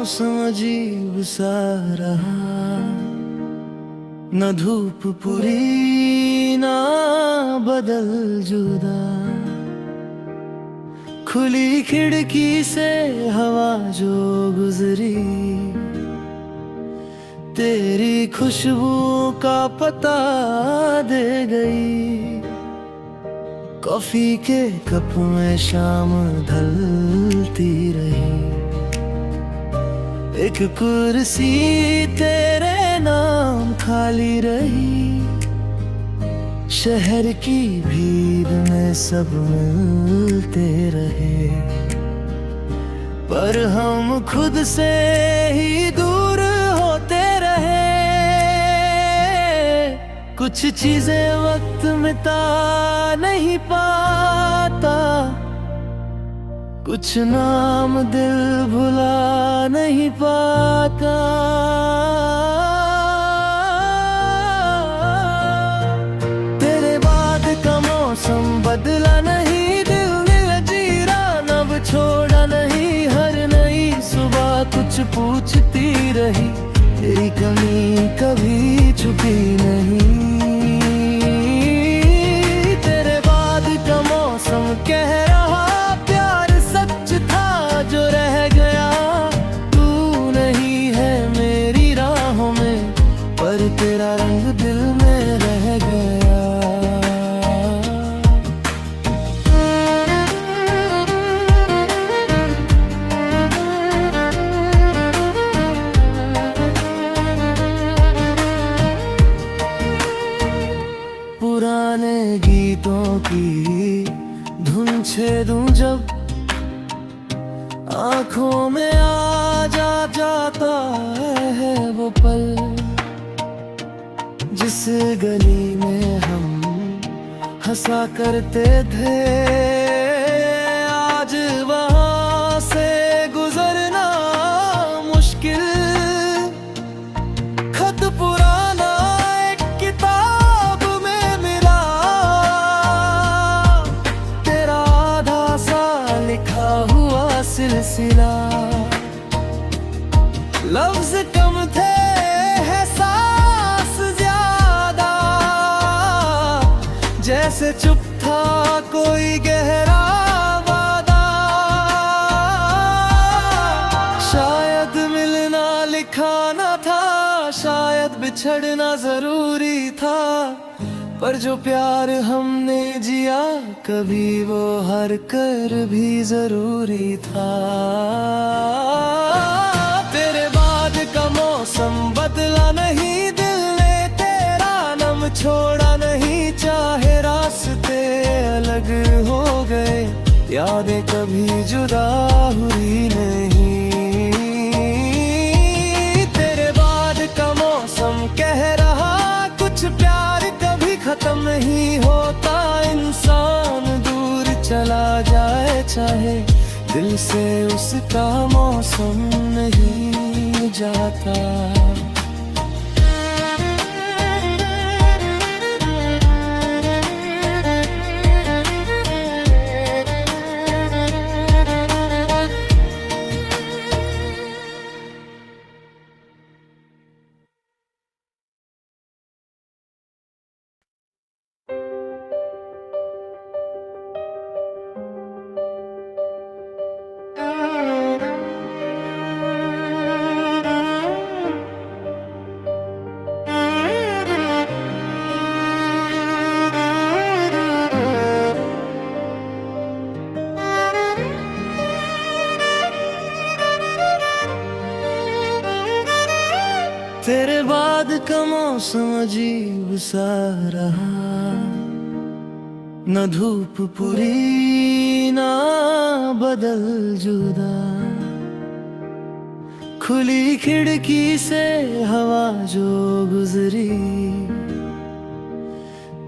मौसम अजीब सा रहा, न धूप पूरी ना बदल जुदा। खुली खिड़की से हवा जो गुजरी, तेरी खुशबू का पता दे गई। कॉफी के कप में शाम ढलती रही, एक कुर्सी तेरे नाम खाली रही। शहर की भीड़ में सब मिलते रहे, पर हम खुद से ही दूर होते रहे। कुछ चीजें वक्त मिटा नहीं पाता, कुछ नाम दिल भुला नहीं पाता। तेरे बाद का मौसम बदला नहीं, दिल ने जीरान अब छोड़ा नहीं। हर नई सुबह कुछ पूछती रही, तेरी कमी कभी छुपी नहीं। तेरे बाद का मौसम कह रहा, प्यार सच था जो रह गया। तू नहीं है मेरी राहों में, पर तेरा रंग दिल में रह गया। पुराने गीतों की धुन छेदूं जब, आंखों में आ जाता है वो पल। जिस गली में हम हंसा करते थे, आज वहां से गुजरना मुश्किल। खत पुराना एक किताब में मिला, तेरा आधा सा लिखा हुआ सिलसिला। लफ्ज कम थे एहसास ज्यादा, जैसे चुप था कोई गहरा वादा। शायद मिलना लिखा न था, शायद बिछड़ना जरूरी था। पर जो प्यार हमने जिया कभी, वो हर कर भी जरूरी था। तेरे बाद का मौसम बदला नहीं, दिल ने तेरा नाम छोड़ा नहीं। चाहे रास्ते अलग हो गए, यादें कभी जुदा हुई नहीं। तेरे बाद का मौसम कह रहा, कुछ प्यार कभी खत्म नहीं होता। इंसान दूर चला जाए चाहे, दिल से उसका मौसम नहीं जाता। तेरे बाद का मौसम अजीब सा रहा, न धूप पूरी ना बदल जुदा। खुली खिड़की से हवा जो गुजरी,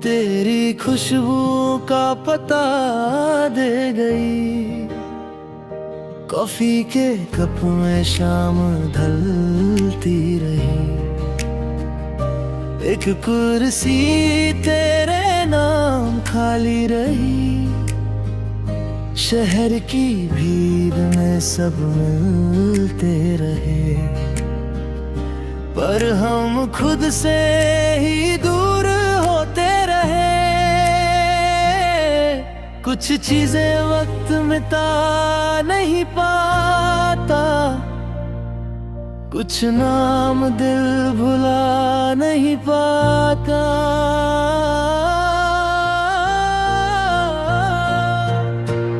तेरी खुशबू का पता दे गई। कॉफी के कप में शाम ढलती रही, एक कुर्सी तेरे नाम खाली रही। शहर की भीड़ में सब मिलते रहे, पर हम खुद से ही दूर होते रहे। कुछ चीजें वक्त मिटा नहीं पाता, कुछ नाम दिल भुला नहीं पाता।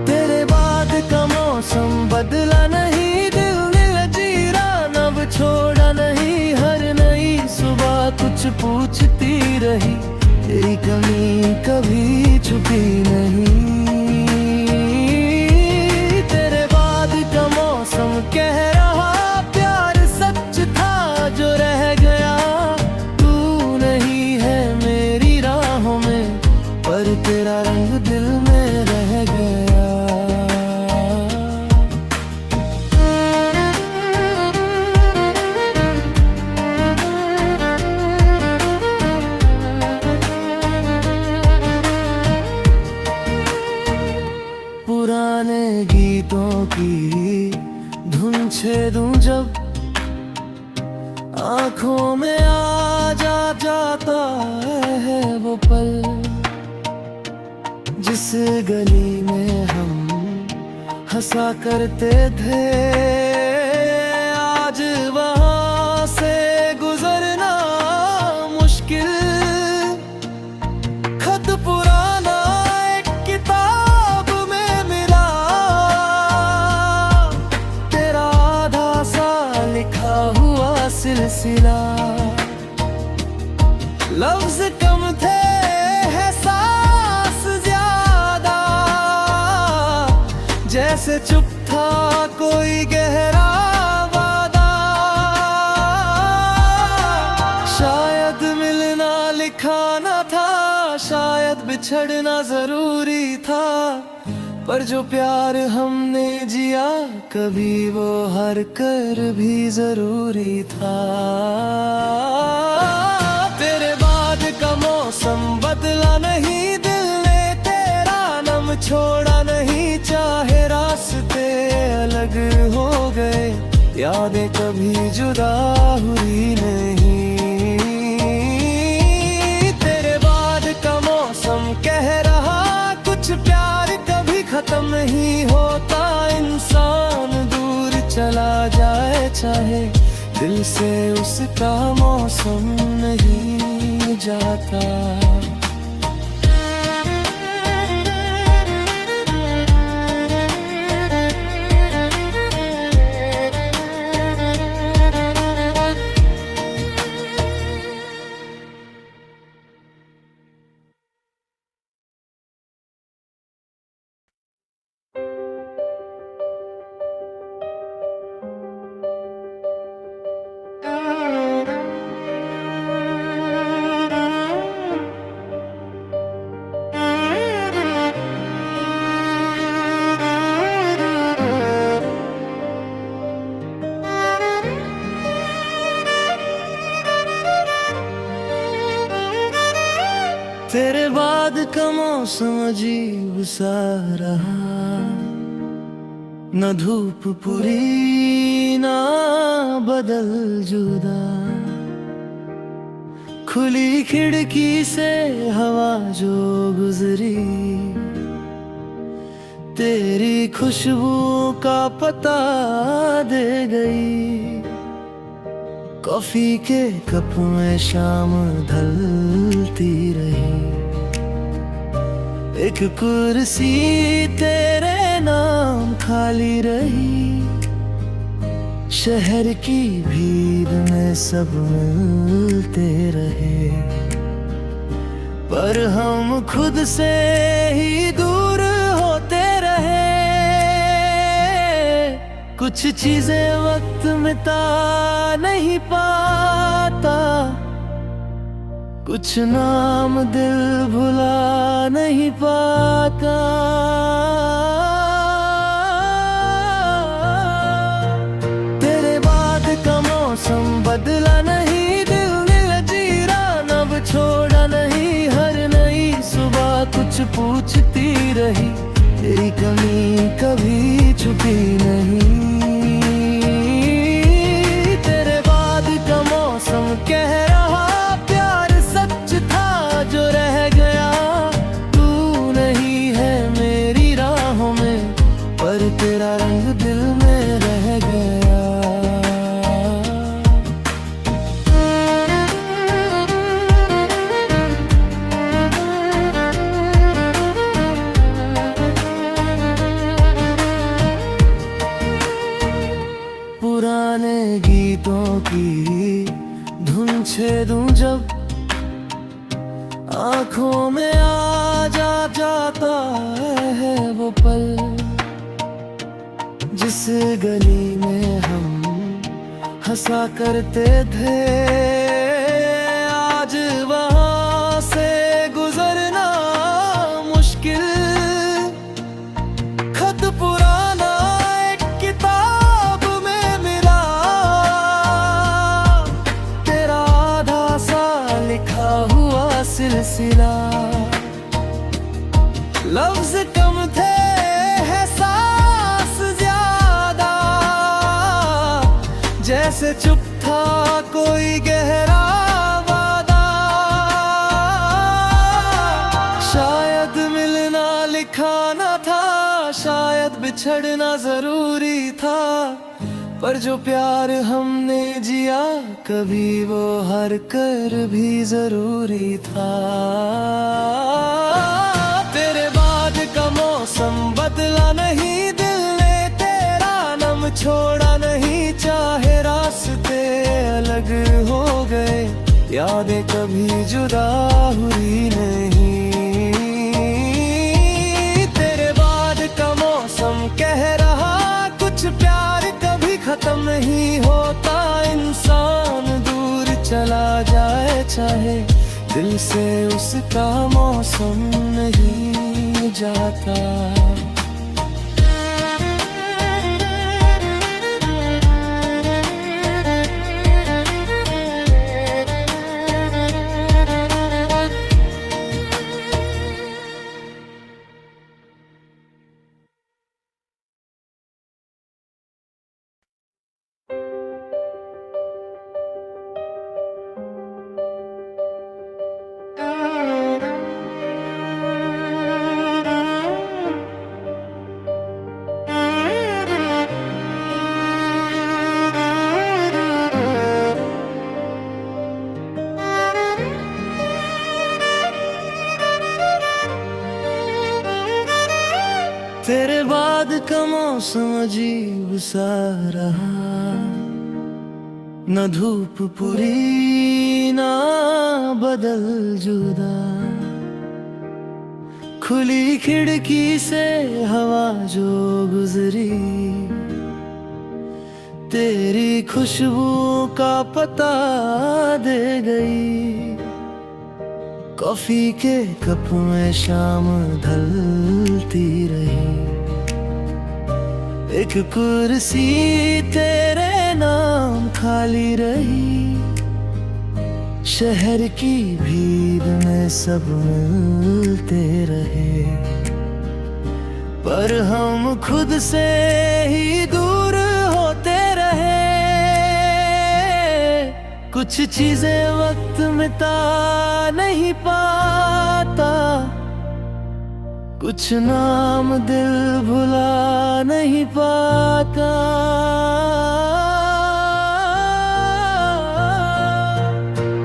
तेरे बाद का मौसम बदला नहीं, दिल ने जीरान अब छोड़ा नहीं। हर नई सुबह कुछ पूछती रही, तेरी कमी कभी छुपी नहीं। तेरे बाद का मौसम कह रहा प्यार सच था जो रह गया। तू नहीं है मेरी राहों में, पर तेरा रंग दिल में रह गया। पुराने गीतों की धुन छेदूं जब, आंखों में आ जाता है वो पल, जिस गली में हम हंसा करते थे। आज वहां से गुजरना मुश्किल, खत पुराना एक किताब में मिला। तेरा आधा सा लिखा हुआ सिलसिला, लफ्ज कम थे एहसास ज्यादा। जैसे चुप था कोई गहरा वादा, शायद मिलना लिखा न था, शायद बिछड़ना जरूरी था। पर जो प्यार हमने जिया कभी, वो हर कर भी जरूरी था। तेरे बाद का मौसम बदला नहीं, दिल ने तेरा नाम छोड़ा नहीं। चाहे रास्ते अलग हो गए, यादें कभी जुदा हुई नहीं। तेरे बाद का मौसम कह रहा कुछ प्यार कभी खत्म नहीं होता। इंसान दूर चला जाए चाहे, दिल से उसका मौसम नहीं जाता। तेरे बाद का मौसम अजीब सा रहा, न धूप पूरी ना बदल जुदा। खुली खिड़की से हवा जो गुजरी, तेरी खुशबू का पता दे गई। कॉफी के कप में शाम ढलती रही, एक कुर्सी तेरे नाम खाली रही। शहर की भीड़ में सब मिलते रहे, पर हम खुद से ही दूर होते रहे। कुछ चीजें वक्त मिटा नहीं पाता, कुछ नाम दिल भुला नहीं पाता। तेरे बाद का मौसम बदला नहीं, दिल ने जीरान अब छोड़ा नहीं। हर नई सुबह कुछ पूछती रही, तेरी कमी कभी छुपी नहीं। तेरे बाद का मौसम कह रहा प्यार सच था जो रह गया। तू नहीं है मेरी राहों में, पर तेरा रंग दिल में रह गया। पुराने गीतों की धुन छेदूं जब, आंखों में आ जाता है वो पल, जिस गली में हम हंसा करते थे। आज वहां से गुजरना मुश्किल, खत पुराना एक किताब में मिला। तेरा आधा सा लिखा हुआ सिलसिला, लफ्ज कम थे एहसास ज्यादा, जैसे चुप था कोई गहरा वादा। शायद मिलना लिखाना था, शायद बिछड़ना जरूरी था, पर जो प्यार हमने जिया कभी वो हर कर भी जरूरी था। तेरे बाद का मौसम बदला नहीं, दिल ने तेरा नम छोड़ा नहीं। चाहे रास्ते अलग हो गए, यादें कभी जुदा हुई नहीं। तेरे बाद का मौसम कह रहा कुछ प्यार कभी खत्म नहीं होता। इंसान दूर चला जाए चाहे, दिल से उसका मौसम नहीं जाता। तेरे बाद का मौसम अजीब सा रहा, न धूप पूरी ना बदल जुदा। खुली खिड़की से हवा जो गुजरी, तेरी खुशबू का पता दे गई। कॉफी के कप में शाम ढलती रही, एक कुर्सी तेरे नाम खाली रही। शहर की भीड़ में सब मिलते रहे, पर हम खुद से ही दूर होते रहे। कुछ चीजें वक्त मिटा नहीं पाता, कुछ नाम दिल भुला नहीं पाता।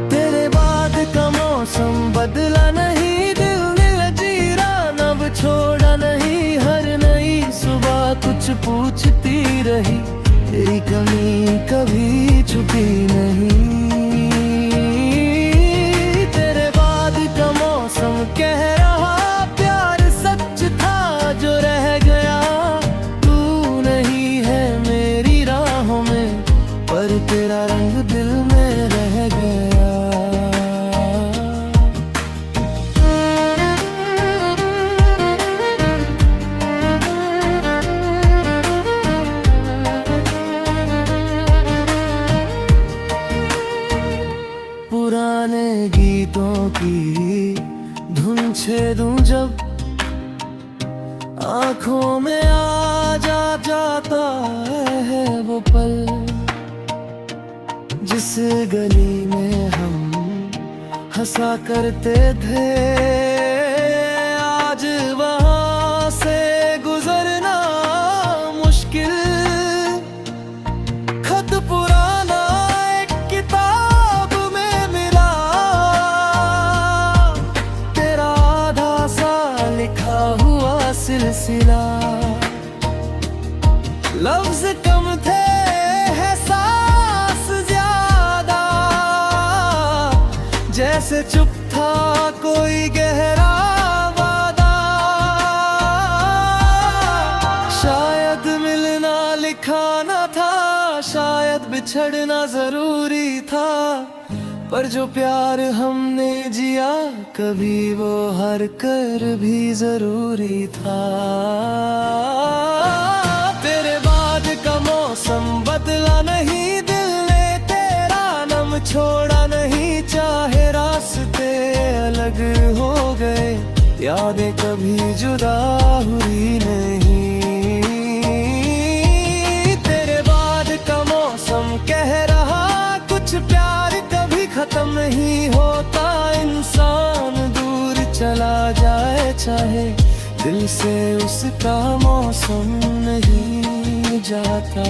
तेरे बाद का मौसम बदला नहीं, दिल ने जीरान अब छोड़ा नहीं। हर नई सुबह कुछ पूछती रही, तेरी कमी कभी छुपी नहीं। तेरे बाद का मौसम कह रहा प्यार सच था जो रह गया। तू नहीं है मेरी राहों में, पर तेरा रंग दिल में रह गया। पुराने गीतों की धुन छेदूं जब, आंखों में आ जाता है वो पल, जिस गली में हम हंसा करते थे। आज वहां से गुजरना मुश्किल, खत पुराना एक किताब में मिला, तेरा आधा सा लिखा हुआ सिलसिला। लफ्ज कम थे एहसास ज्यादा, जैसे चुप था कोई गहरा वादा। शायद मिलना लिखा न था, शायद बिछड़ना जरूरी था, पर जो प्यार हमने जिया कभी वो हर कर भी जरूरी था। तेरे बाद का मौसम बदला नहीं, दिल ने तेरा नम छोड़ा नहीं, चाहे रास्ते अलग हो गए, यादें कभी जुदा हुई नहीं। तेरे बाद का मौसम कह रहा कुछ प्यार कभी खत्म नहीं होता, इंसान दूर चला जाए चाहे दिल से उसका मौसम नहीं जाता।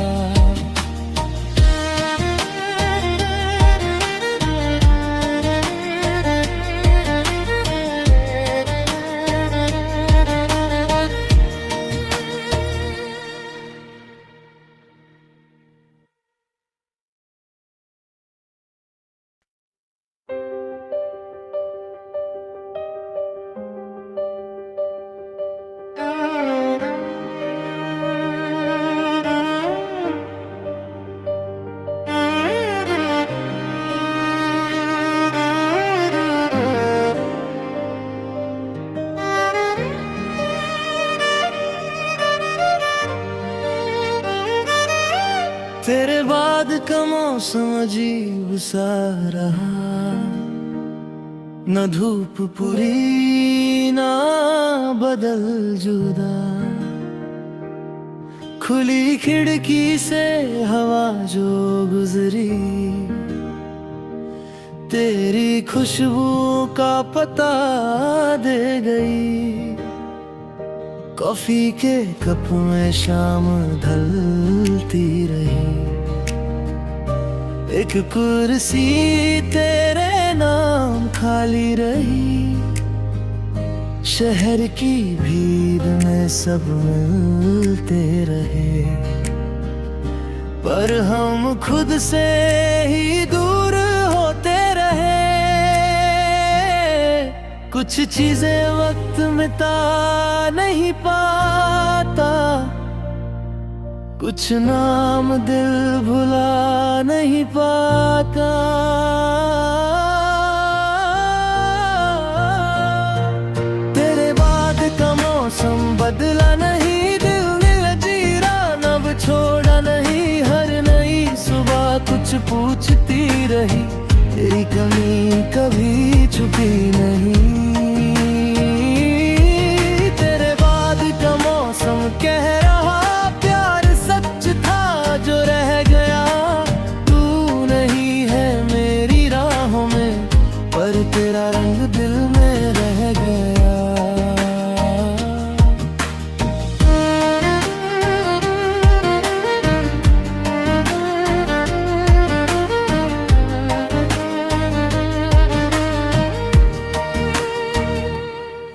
तेरे बाद का मौसम अजीब सा रहा, न धूप पूरी ना बदल जुदा, खुली खिड़की से हवा जो गुजरी, तेरी खुशबू का पता दे गई। कॉफी के कप में शाम ढलती रही, एक कुर्सी तेरे नाम खाली रही, शहर की भीड़ में सब मिलते रहे, पर हम खुद से ही दूर होते रहे। कुछ चीजें वक्त मिटा नहीं पाता, कुछ नाम दिल भुला नहीं पाता। तेरे बाद का मौसम बदला नहीं, दिल ने लचीरा नब छोड़ा नहीं, हर नई सुबह कुछ पूछती रही, तेरी कमी कभी छुपी नहीं। तेरे बाद का मौसम कह रहा प्यार सच था जो रह गया, तू नहीं है मेरी राहों में, पर तेरा रंग दिल में रह गया।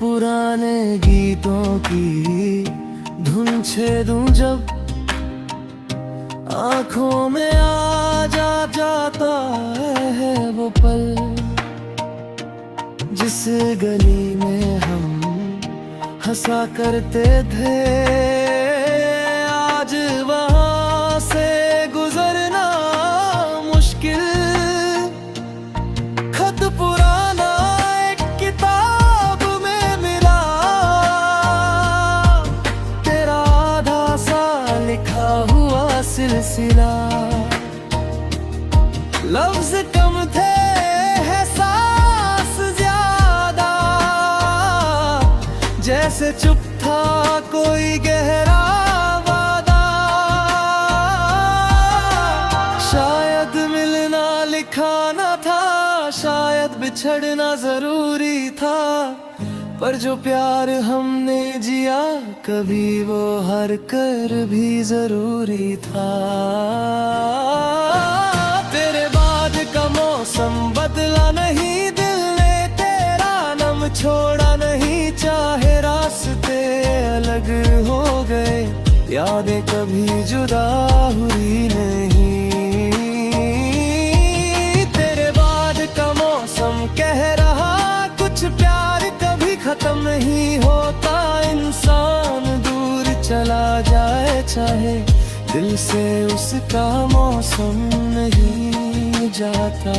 पुराने गीतों की धुन छेदूं जब, आंखों में आ जाता है वो पल, जिस गली में हम हंसा करते थे। आज वहां से गुजरना मुश्किल, खत पुराना एक किताब में मिला, तेरा आधा सा लिखा हुआ सिलसिला। लफ्ज कम थे एहसास ज्यादा, जैसे चुप था कोई कोई गहरा वादा। शायद मिलना लिखा न था, शायद बिछड़ना जरूरी था, पर जो प्यार हमने जिया कभी वो हर कर भी जरूरी था। तेरे बाद का मौसम बदला नहीं, दिल ने तेरा नम छोड़ा नहीं, चाहे रास्ते अलग हो गए, यादें कभी जुदा हुई नहीं। तेरे बाद का मौसम कह रहा कुछ प्यार कभी खत्म नहीं होता, इंसान दूर चला जाए चाहे दिल से उसका मौसम नहीं जाता।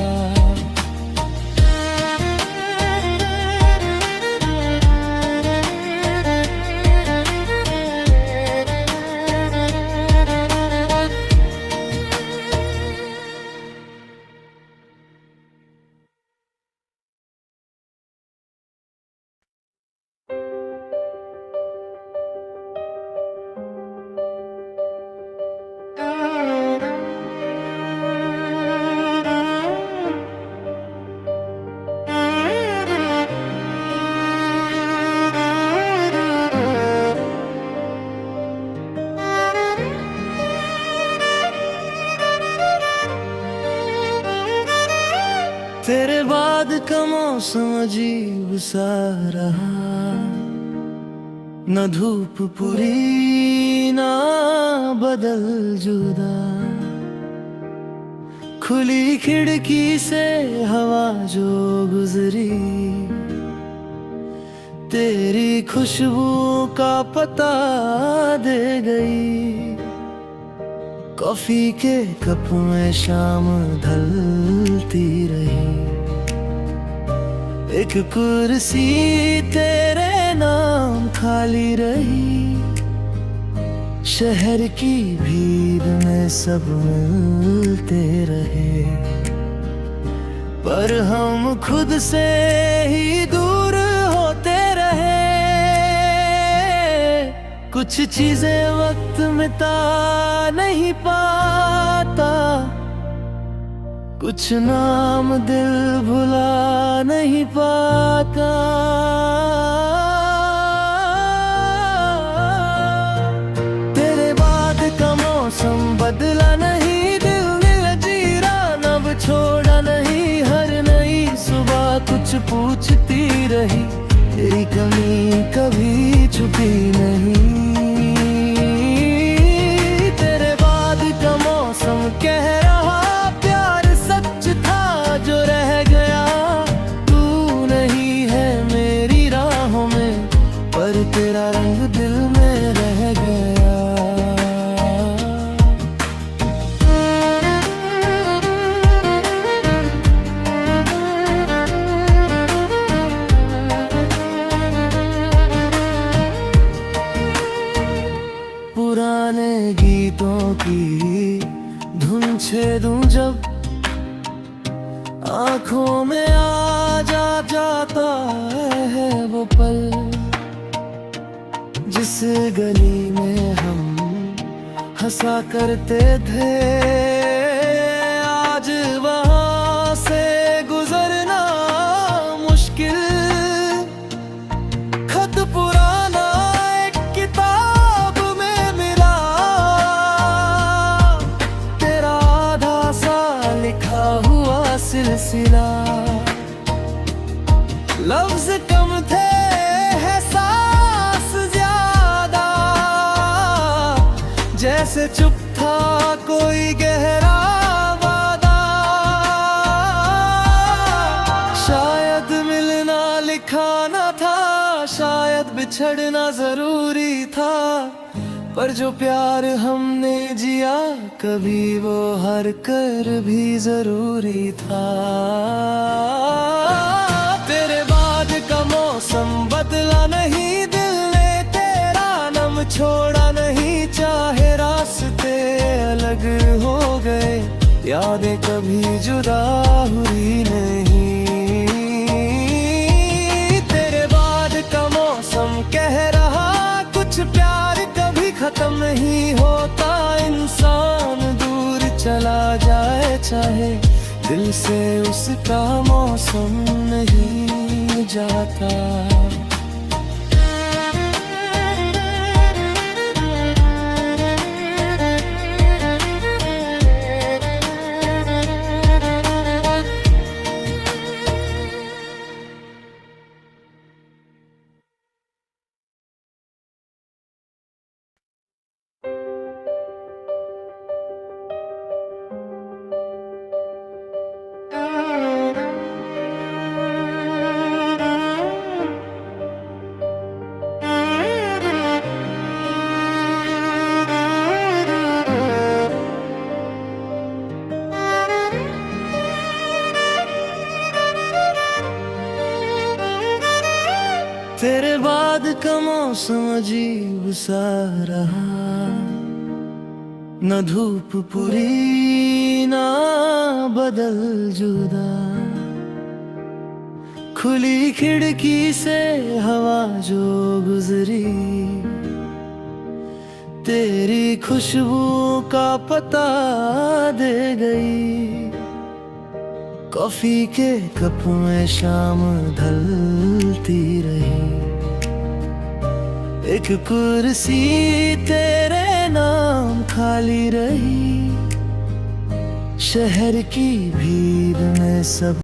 तेरे बाद का मौसम अजीब सा रहा, न धूप पूरी ना बदल जुदा, खुली खिड़की से हवा जो गुजरी, तेरी खुशबू का पता दे गई। कॉफी के कप में शाम ढलती रही, एक कुर्सी तेरे नाम खाली रही, शहर की भीड़ में सब मिलते रहे, पर हम खुद से ही दूर होते रहे। कुछ चीजें वक्त मिटा नहीं पाता, कुछ नाम दिल भुला नहीं पाता। तेरे बाद का मौसम बदला नहीं, दिल ने जीरान अब छोड़ा नहीं, हर नई सुबह कुछ पूछती रही, तेरी कमी कभी छुपी नहीं। तेरे बाद का मौसम कह रहा प्यार सच था जो रह गया, तू नहीं है मेरी राहों में, पर तेरा रंग दिल में रह गया। पुराने गीतों की धुन छेदूं जब, आंखों में आ जाता है वो पल, जिस गली में हम हंसा करते थे, आज वहां से गुजरना मुश्किल। खत पुराना एक किताब में मिला, तेरा आधा सा लिखा हुआ सिलसिला, लफ्ज कम थे एहसास ज्यादा, जैसे चुप था कोई गहरा वादा। शायद मिलना लिखा न था, शायद बिछड़ना जरूरी था, पर जो प्यार हमने जिया कभी वो हर कर भी जरूरी था। तेरे बाद का मौसम बदला नहीं, दिल ने तेरा नम छोड़ा नहीं, चाहे रास्ते अलग हो गए, यादें कभी जुदा हुई नहीं। तेरे बाद का मौसम कह रहा कुछ प्यार खत्म ही होता, इंसान दूर चला जाए चाहे, दिल से उसका मौसम नहीं जाता। तेरे बाद का मौसम अजीब सा रहा, न धूप पूरी ना बदल जुदा, खुली खिड़की से हवा जो गुजरी, तेरी खुशबू का पता दे गई। कॉफी के कप में शाम ढलती रही, एक कुर्सी तेरे नाम खाली रही, शहर की भीड़ में सब